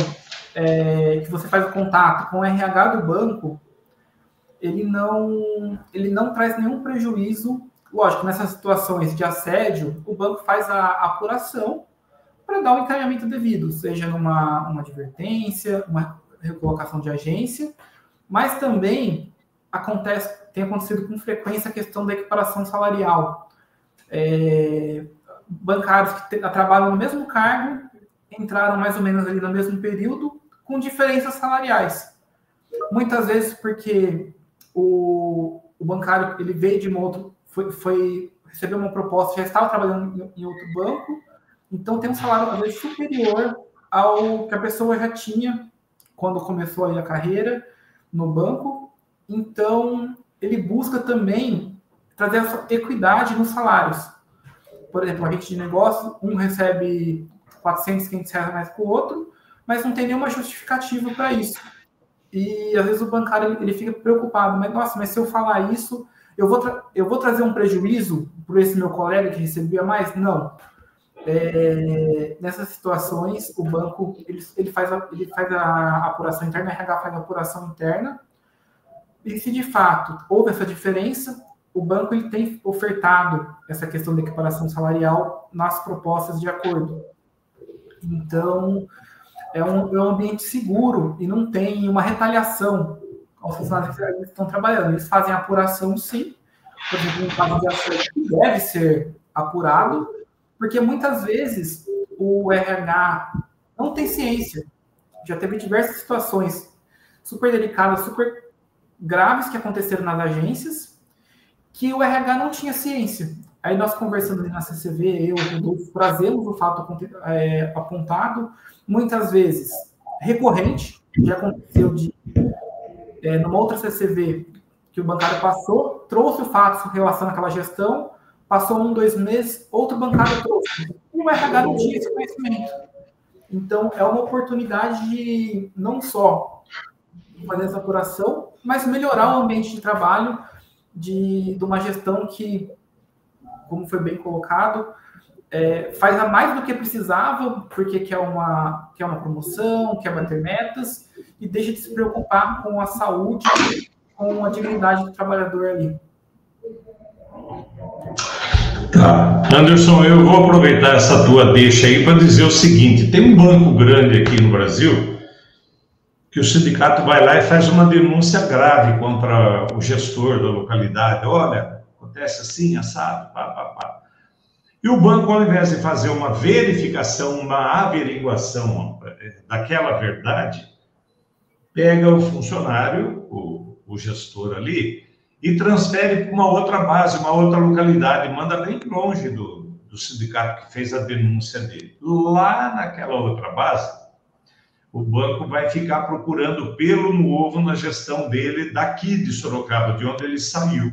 que você faz o contato com o RH do banco, ele não traz nenhum prejuízo. Lógico, nessas situações de assédio, o banco faz a apuração para dar o encaminhamento devido, seja numa advertência, uma recolocação de agência, mas também tem acontecido com frequência a questão da equiparação salarial. Bancários que trabalham no mesmo cargo entraram mais ou menos ali no mesmo período com diferenças salariais. Muitas vezes porque o bancário ele veio de uma outra... recebeu uma proposta, já estava trabalhando em outro banco, então tem um salário, às vezes, superior ao que a pessoa já tinha quando começou aí a carreira no banco. Então, ele busca também trazer essa equidade nos salários. Por exemplo, a gente de negócio, um recebe 400, 500 reais a mais que o outro, mas não tem nenhuma justificativa para isso. E, às vezes, o bancário ele fica preocupado, mas se eu falar isso, eu vou trazer um prejuízo para esse meu colega que recebia mais? Não. Nessas situações, o banco ele faz a apuração interna, a RH faz a apuração interna, e se de fato houve essa diferença, o banco ele tem ofertado essa questão da equiparação salarial nas propostas de acordo. Então, é um ambiente seguro e não tem uma retaliação aos funcionários que estão trabalhando. Eles fazem a apuração, sim, por exemplo, no caso de assédio, que deve ser apurado, porque muitas vezes o RH não tem ciência. Já teve diversas situações super delicadas, super graves que aconteceram nas agências, que o RH não tinha ciência. Aí nós conversando ali na CCV, eu, o Rodolfo, trazemos o fato apontado, muitas vezes recorrente, já aconteceu numa outra CCV que o bancário passou, trouxe o fato em relação àquela gestão, passou 1, 2 meses, outro bancário trouxe. E o RH não tinha esse conhecimento. Então, é uma oportunidade de não só fazer essa apuração, mas melhorar o ambiente de trabalho de uma gestão que, como foi bem colocado, faz a mais do que precisava, porque quer uma promoção, quer bater metas, e deixa de se preocupar com a saúde, com a dignidade do trabalhador ali. Tá. Anderson, eu vou aproveitar essa tua deixa aí para dizer o seguinte: tem um banco grande aqui no Brasil que o sindicato vai lá e faz uma denúncia grave contra o gestor da localidade. Olha, acontece assim, assado, pá, pá, pá. E o banco, ao invés de fazer uma verificação, uma averiguação daquela verdade, pega o funcionário, o gestor ali, e transfere para uma outra base, uma outra localidade, manda bem longe do sindicato que fez a denúncia dele. Lá naquela outra base, o banco vai ficar procurando pelo no ovo na gestão dele daqui de Sorocaba, de onde ele saiu.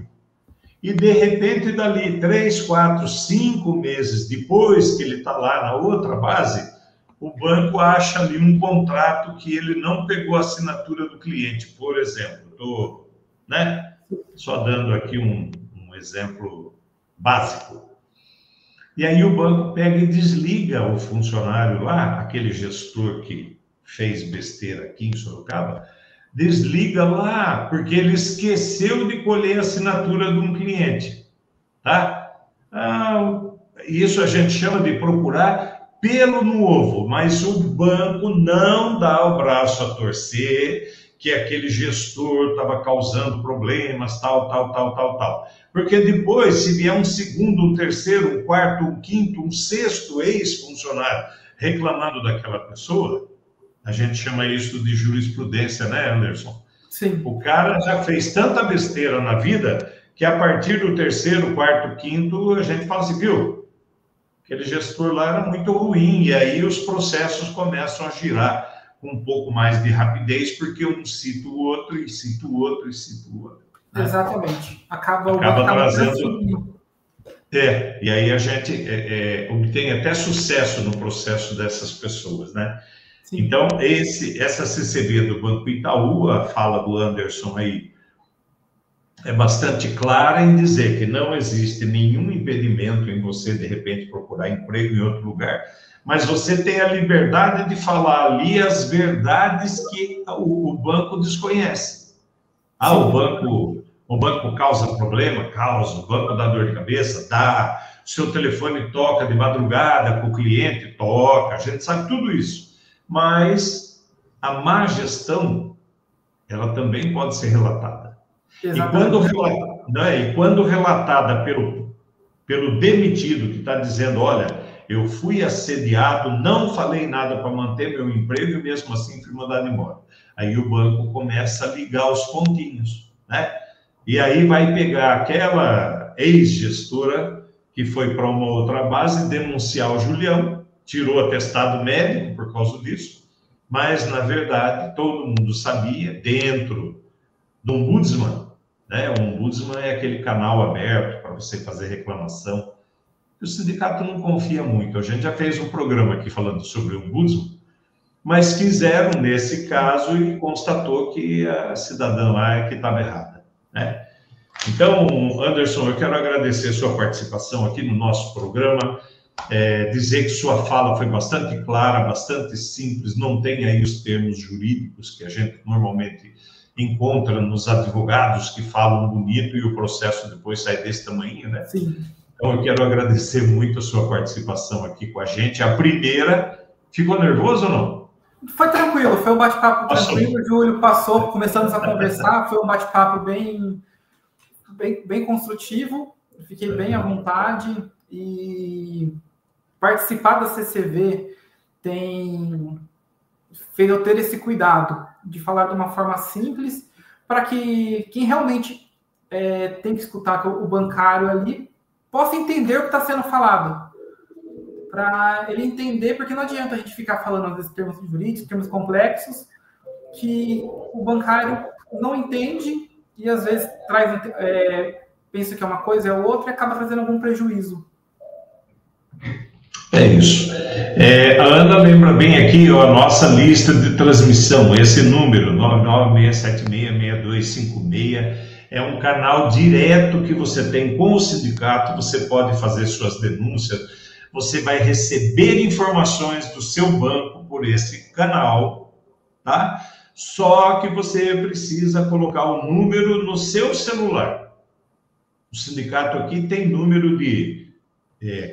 E, de repente, dali 3, 4, 5 meses depois que ele está lá na outra base, o banco acha ali um contrato que ele não pegou a assinatura do cliente, por exemplo. Né? Só dando aqui um exemplo básico. E aí o banco pega e desliga o funcionário lá, aquele gestor que fez besteira aqui em Sorocaba, desliga lá, porque ele esqueceu de colher a assinatura de um cliente, tá? Isso a gente chama de procurar pelo no ovo, mas o banco não dá o braço a torcer que aquele gestor estava causando problemas, tal. Porque depois, se vier um segundo, um terceiro, um quarto, um quinto, um sexto ex-funcionário reclamando daquela pessoa, a gente chama isso de jurisprudência, né, Anderson? Sim. O cara já fez tanta besteira na vida que a partir do terceiro, quarto, quinto, a gente fala assim, viu? Aquele gestor lá era muito ruim, e aí os processos começam a girar com um pouco mais de rapidez, porque um cita o outro, e cita o outro, e cita o outro. Né? Exatamente. Acaba trazendo... e aí a gente obtém até sucesso no processo dessas pessoas, né? Sim. Então, essa CCB do Banco Itaú, a fala do Anderson aí, é bastante clara em dizer que não existe nenhum impedimento em você, de repente, procurar emprego em outro lugar, mas você tem a liberdade de falar ali as verdades que o banco desconhece. O banco causa problema? Causa. O banco dá dor de cabeça? Dá. O seu telefone toca de madrugada com o cliente? Toca. A gente sabe tudo isso. Mas a má gestão, ela também pode ser relatada. E quando relatada pelo demitido que está dizendo, olha, eu fui assediado, não falei nada para manter meu emprego e mesmo assim fui mandado embora. Aí o banco começa a ligar os pontinhos, né? E aí vai pegar aquela ex-gestora que foi para uma outra base, denunciar o Julião, tirou atestado médico por causa disso, mas na verdade todo mundo sabia, dentro do ombudsman, né? O ombudsman é aquele canal aberto para você fazer reclamação. O sindicato não confia muito. A gente já fez um programa aqui falando sobre o ombudsman, mas fizeram nesse caso e constatou que a cidadã lá é que estava errada, né? Então, Anderson, eu quero agradecer a sua participação aqui no nosso programa, dizer que sua fala foi bastante clara, bastante simples, não tem aí os termos jurídicos que a gente normalmente encontra nos advogados que falam bonito e o processo depois sai desse tamanho, né? Sim. Então, eu quero agradecer muito a sua participação aqui com a gente. A primeira, ficou nervoso ou não? Foi tranquilo, foi um bate-papo tranquilo. O Júlio passou, começamos a conversar, foi um bate-papo bem construtivo, fiquei bem à vontade e participar da CCV tem feito eu ter esse cuidado de falar de uma forma simples para que quem realmente tem que escutar o bancário ali possa entender o que está sendo falado, para ele entender, porque não adianta a gente ficar falando às vezes termos jurídicos, termos complexos, que o bancário não entende e às vezes pensa que é uma coisa, é outra e acaba trazendo algum prejuízo. É isso. A Ana lembra bem aqui, ó, a nossa lista de transmissão, esse número, 996766256, é um canal direto que você tem com o sindicato, você pode fazer suas denúncias, você vai receber informações do seu banco por esse canal, tá? Só que você precisa colocar o número no seu celular. O sindicato aqui tem número de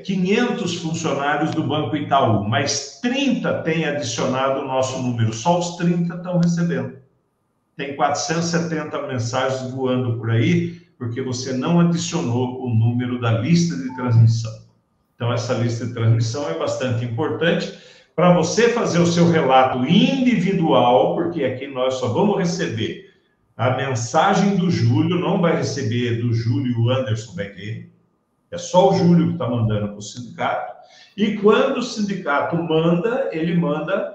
500 funcionários do Banco Itaú, mas 30 tem adicionado o nosso número, só os 30 estão recebendo. Tem 470 mensagens voando por aí, porque você não adicionou o número da lista de transmissão. Então, essa lista de transmissão é bastante importante para você fazer o seu relato individual, porque aqui nós só vamos receber a mensagem do Júlio, não vai receber do Júlio e o Anderson vai ter. É só o Júlio que está mandando para o sindicato. E quando o sindicato manda, ele manda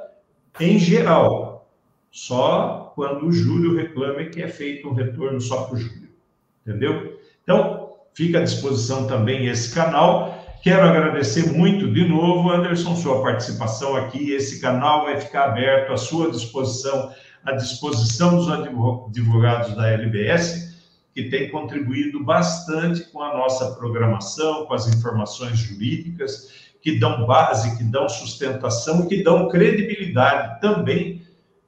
em geral. Só quando o Júlio reclama que é feito um retorno só para o Júlio. Entendeu? Então, fica à disposição também esse canal. quero agradecer muito de novo, Anderson, sua participação aqui. Esse canal vai ficar aberto à sua disposição, à disposição dos advogados da LBS, que tem contribuído bastante com a nossa programação, com as informações jurídicas, que dão base, que dão sustentação, que dão credibilidade também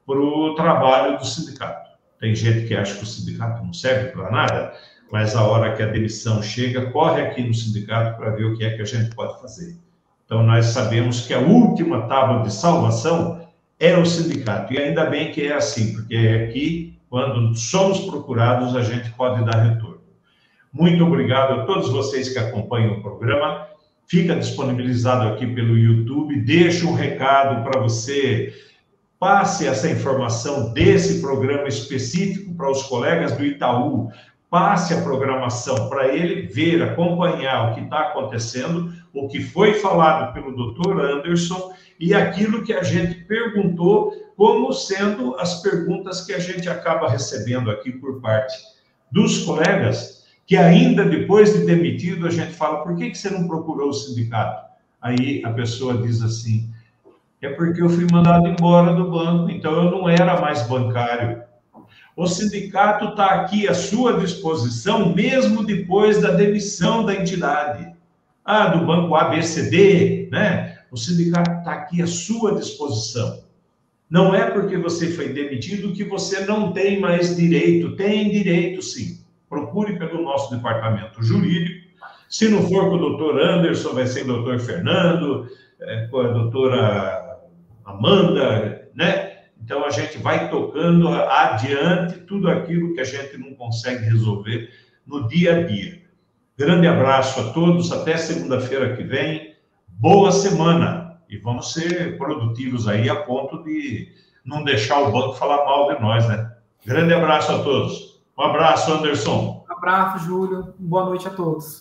para o trabalho do sindicato. Tem gente que acha que o sindicato não serve para nada, mas a hora que a demissão chega, corre aqui no sindicato para ver o que é que a gente pode fazer. Então, nós sabemos que a última tábua de salvação é o sindicato, e ainda bem que é assim, porque é aqui, quando somos procurados, a gente pode dar retorno. Muito obrigado a todos vocês que acompanham o programa. Fica disponibilizado aqui pelo YouTube. Deixo um recado para você. Passe essa informação desse programa específico para os colegas do Itaú. Passe a programação para ele ver, acompanhar o que está acontecendo, o que foi falado pelo Dr. Anderson e aquilo que a gente perguntou, como sendo as perguntas que a gente acaba recebendo aqui por parte dos colegas, que ainda depois de demitido a gente fala, por que você não procurou o sindicato? Aí a pessoa diz assim, é porque eu fui mandado embora do banco, então eu não era mais bancário. O sindicato está aqui à sua disposição, mesmo depois da demissão da entidade. Do banco ABCD, né? O sindicato está aqui à sua disposição. Não é porque você foi demitido que você não tem mais direito. Tem direito, sim. Procure pelo nosso departamento jurídico. Se não for com o doutor Anderson, vai ser o doutor Fernando, com a doutora Amanda, né? Então, a gente vai tocando adiante tudo aquilo que a gente não consegue resolver no dia a dia. Grande abraço a todos, até segunda-feira que vem. Boa semana! E vamos ser produtivos aí a ponto de não deixar o banco falar mal de nós, né? Grande abraço a todos. Um abraço, Anderson. Um abraço, Júlio. Boa noite a todos.